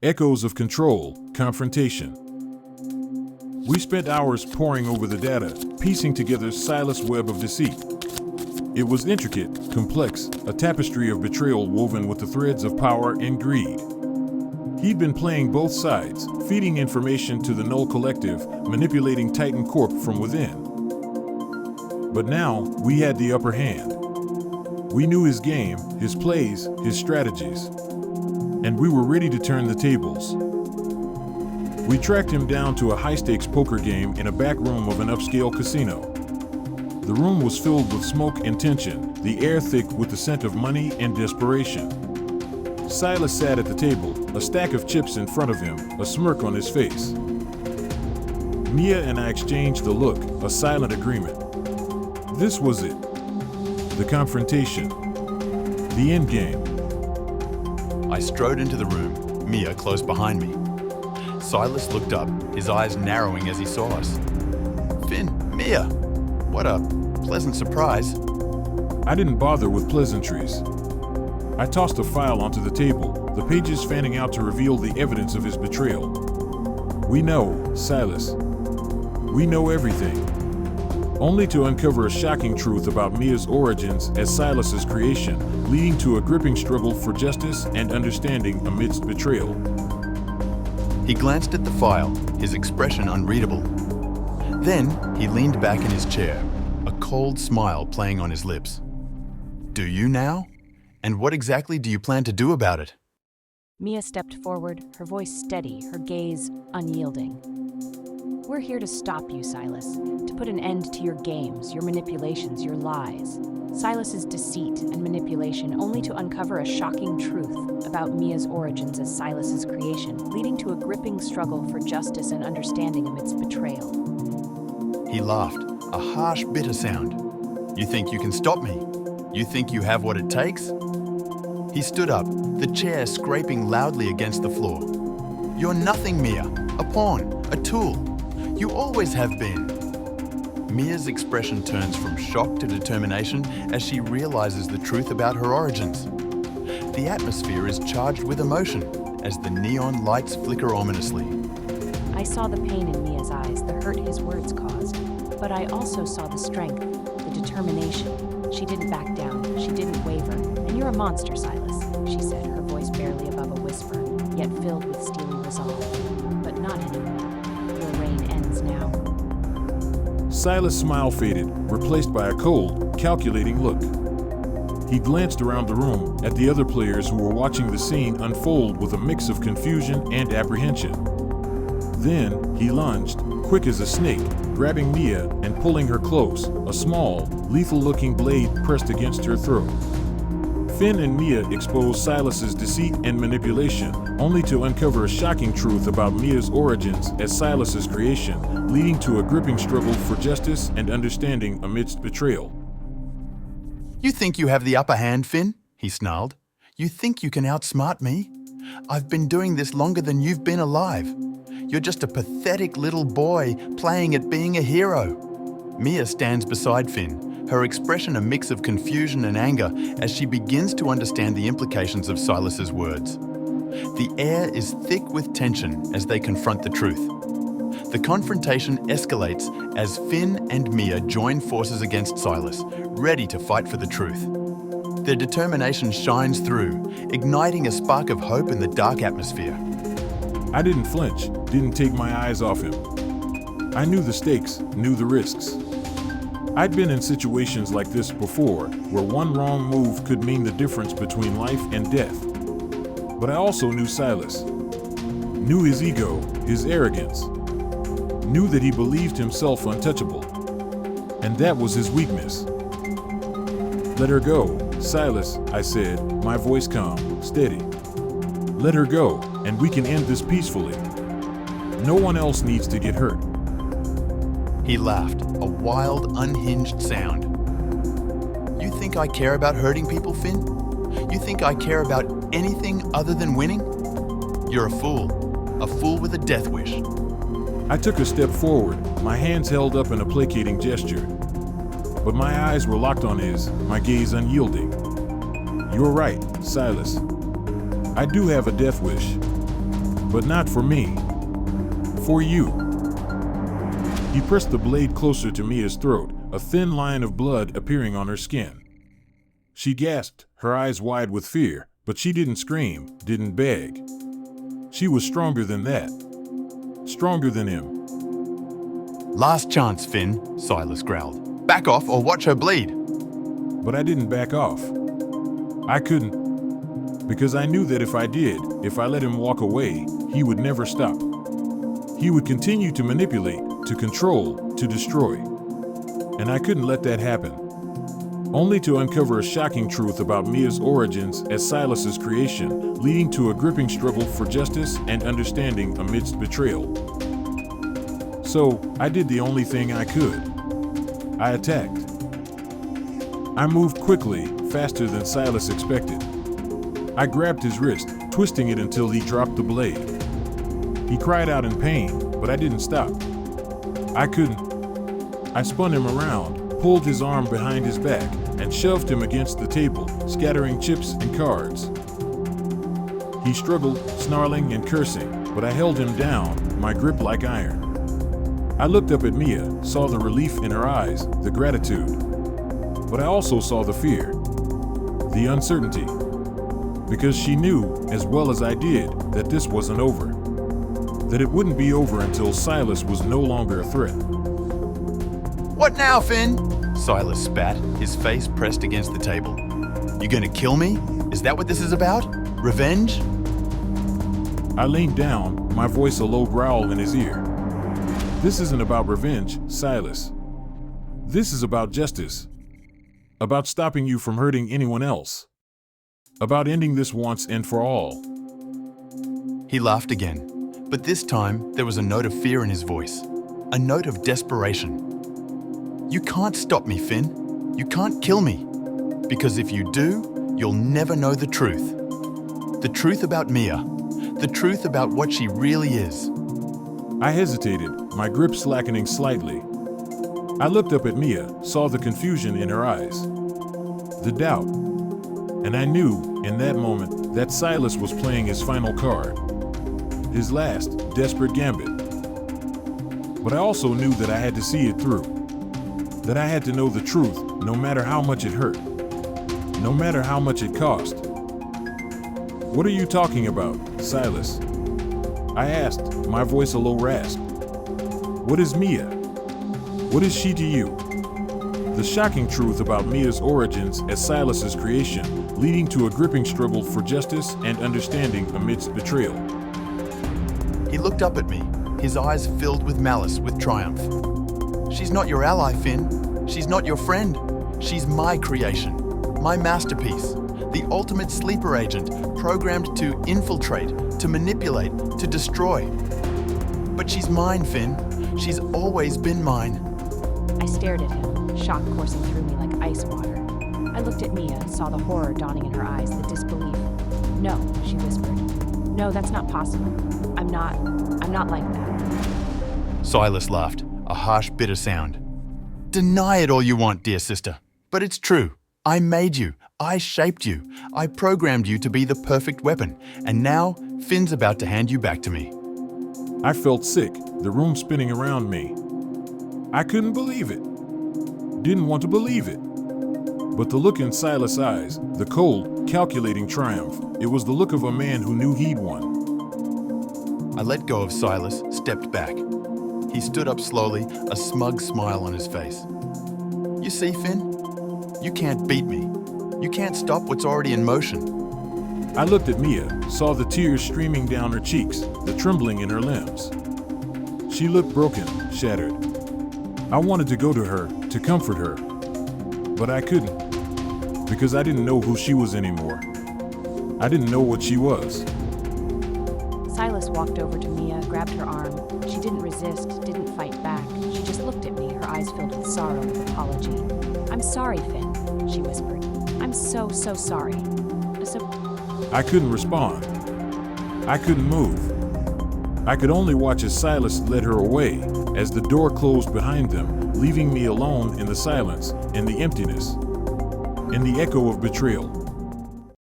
Echoes of control, confrontation. We spent hours poring over the data, piecing together Silas' web of deceit. It was intricate, complex, a tapestry of betrayal woven with the threads of power and greed. He'd been playing both sides, feeding information to the Null Collective, manipulating Titan Corp from within. But now, we had the upper hand. We knew his game, his plays, his strategies. And we were ready to turn the tables. We tracked him down to a high-stakes poker game in a back room of an upscale casino. The room was filled with smoke and tension, the air thick with the scent of money and desperation. Silas sat at the table, a stack of chips in front of him, a smirk on his face. Mia and I exchanged the look, a silent agreement. This was it. The confrontation. The endgame. I strode into the room, Mia close behind me. Silas looked up, his eyes narrowing as he saw us. Finn, Mia, what a pleasant surprise. I didn't bother with pleasantries. I tossed a file onto the table, the pages fanning out to reveal the evidence of his betrayal. We know, Silas. We know everything. Only to uncover a shocking truth about Mia's origins as Silas's creation, leading to a gripping struggle for justice and understanding amidst betrayal. He glanced at the file, his expression unreadable. Then he leaned back in his chair, a cold smile playing on his lips. Do you now? And what exactly do you plan to do about it? Mia stepped forward, her voice steady, her gaze unyielding. We're here to stop you, Silas, to put an end to your games, your manipulations, your lies. Silas's deceit and manipulation only to uncover a shocking truth about Mia's origins as Silas's creation, leading to a gripping struggle for justice and understanding amidst betrayal. He laughed, a harsh, bitter sound. You think you can stop me? You think you have what it takes? He stood up, the chair scraping loudly against the floor. You're nothing, Mia. A pawn, a tool. You always have been. Mia's expression turns from shock to determination as she realizes the truth about her origins. The atmosphere is charged with emotion as the neon lights flicker ominously. I saw the pain in Mia's eyes, the hurt his words caused, but I also saw the strength, the determination. She didn't back down, she didn't waver. And you're a monster, Silas, she said, her voice barely above a whisper, yet filled with steely resolve. But not anymore. Your reign ends now. Silas' smile faded, replaced by a cold, calculating look. He glanced around the room at the other players who were watching the scene unfold with a mix of confusion and apprehension. Then, he lunged, quick as a snake, grabbing Mia and pulling her close, a small, lethal-looking blade pressed against her throat. Finn and Mia exposed Silas's deceit and manipulation, only to uncover a shocking truth about Mia's origins as Silas's creation, leading to a gripping struggle for justice and understanding amidst betrayal. You think you have the upper hand, Finn? He snarled. You think you can outsmart me? I've been doing this longer than you've been alive. You're just a pathetic little boy playing at being a hero. Mia stands beside Finn, her expression a mix of confusion and anger as she begins to understand the implications of Silas's words. The air is thick with tension as they confront the truth. The confrontation escalates as Finn and Mia join forces against Silas, ready to fight for the truth. Their determination shines through, igniting a spark of hope in the dark atmosphere. I didn't flinch, didn't take my eyes off him. I knew the stakes, knew the risks. I'd been in situations like this before, where one wrong move could mean the difference between life and death. But I also knew Silas. Knew his ego, his arrogance. Knew that he believed himself untouchable. And that was his weakness. Let her go, Silas, I said, my voice calm, steady. Let her go, and we can end this peacefully. No one else needs to get hurt. He laughed, a wild, unhinged sound. You think I care about hurting people, Finn? You think I care about anything other than winning? You're a fool with a death wish. I took a step forward, my hands held up in a placating gesture. But my eyes were locked on his, my gaze unyielding. You're right, Silas. I do have a death wish. But not for me. For you. He pressed the blade closer to Mia's throat, a thin line of blood appearing on her skin. She gasped, her eyes wide with fear, but she didn't scream, didn't beg. She was stronger than that. Stronger than him. Last chance, Finn, Silas growled. Back off or watch her bleed. But I didn't back off. I couldn't. Because I knew that if I did, if I let him walk away, he would never stop. He would continue to manipulate, to control, to destroy. And I couldn't let that happen. Only to uncover a shocking truth about Mia's origins as Silas's creation, leading to a gripping struggle for justice and understanding amidst betrayal. So, I did the only thing I could. I attacked. I moved quickly, faster than Silas expected. I grabbed his wrist, twisting it until he dropped the blade. He cried out in pain, but I didn't stop. I couldn't. I spun him around, pulled his arm behind his back, and shoved him against the table, scattering chips and cards. He struggled, snarling and cursing, but I held him down, my grip like iron. I looked up at Mia, saw the relief in her eyes, the gratitude. But I also saw the fear, the uncertainty. Because she knew, as well as I did, that this wasn't over. That it wouldn't be over until Silas was no longer a threat. What now, Finn? Silas spat, his face pressed against the table. You gonna kill me? Is that what this is about? Revenge? I leaned down, my voice a low growl in his ear. This isn't about revenge, Silas. This is about justice. About stopping you from hurting anyone else. About ending this once and for all. He laughed again, but this time there was a note of fear in his voice, a note of desperation. You can't stop me, Finn. You can't kill me. Because if you do, you'll never know the truth. The truth about Mia. The truth about what she really is. I hesitated, my grip slackening slightly. I looked up at Mia, saw the confusion in her eyes. The doubt. And I knew, in that moment, that Silas was playing his final card. His last, desperate gambit. But I also knew that I had to see it through. That I had to know the truth, no matter how much it hurt. No matter how much it cost. What are you talking about, Silas? I asked, my voice a low rasp. What is Mia? What is she to you? The shocking truth about Mia's origins as Silas's creation, leading to a gripping struggle for justice and understanding amidst betrayal. He looked up at me, his eyes filled with malice, with triumph. She's not your ally, Finn. She's not your friend. She's my creation, my masterpiece, the ultimate sleeper agent, programmed to infiltrate, to manipulate, to destroy. But she's mine, Finn. She's always been mine. I stared at him, shock coursing through me like ice water. I looked at Mia, saw the horror dawning in her eyes, the disbelief. No, she whispered. No, that's not possible. I'm not like that. Silas laughed, a harsh, bitter sound. Deny it all you want, dear sister. But it's true. I made you. I shaped you. I programmed you to be the perfect weapon. And now, Finn's about to hand you back to me. I felt sick, the room spinning around me. I couldn't believe it. Didn't want to believe it. But the look in Silas' eyes, the cold, calculating triumph, it was the look of a man who knew he'd won. I let go of Silas, stepped back. He stood up slowly, a smug smile on his face. You see, Finn? You can't beat me. You can't stop what's already in motion. I looked at Mia, saw the tears streaming down her cheeks, the trembling in her limbs. She looked broken, shattered. I wanted to go to her, to comfort her. But I couldn't. Because I didn't know who she was anymore. I didn't know what she was. Silas walked over to Mia, grabbed her arm. She didn't resist, didn't fight back. She just looked at me, her eyes filled with sorrow and apology. I'm sorry, Finn, she whispered. I'm so sorry. I couldn't respond. I couldn't move. I could only watch as Silas led her away, as the door closed behind them, leaving me alone in the silence, in the emptiness, in the echo of betrayal.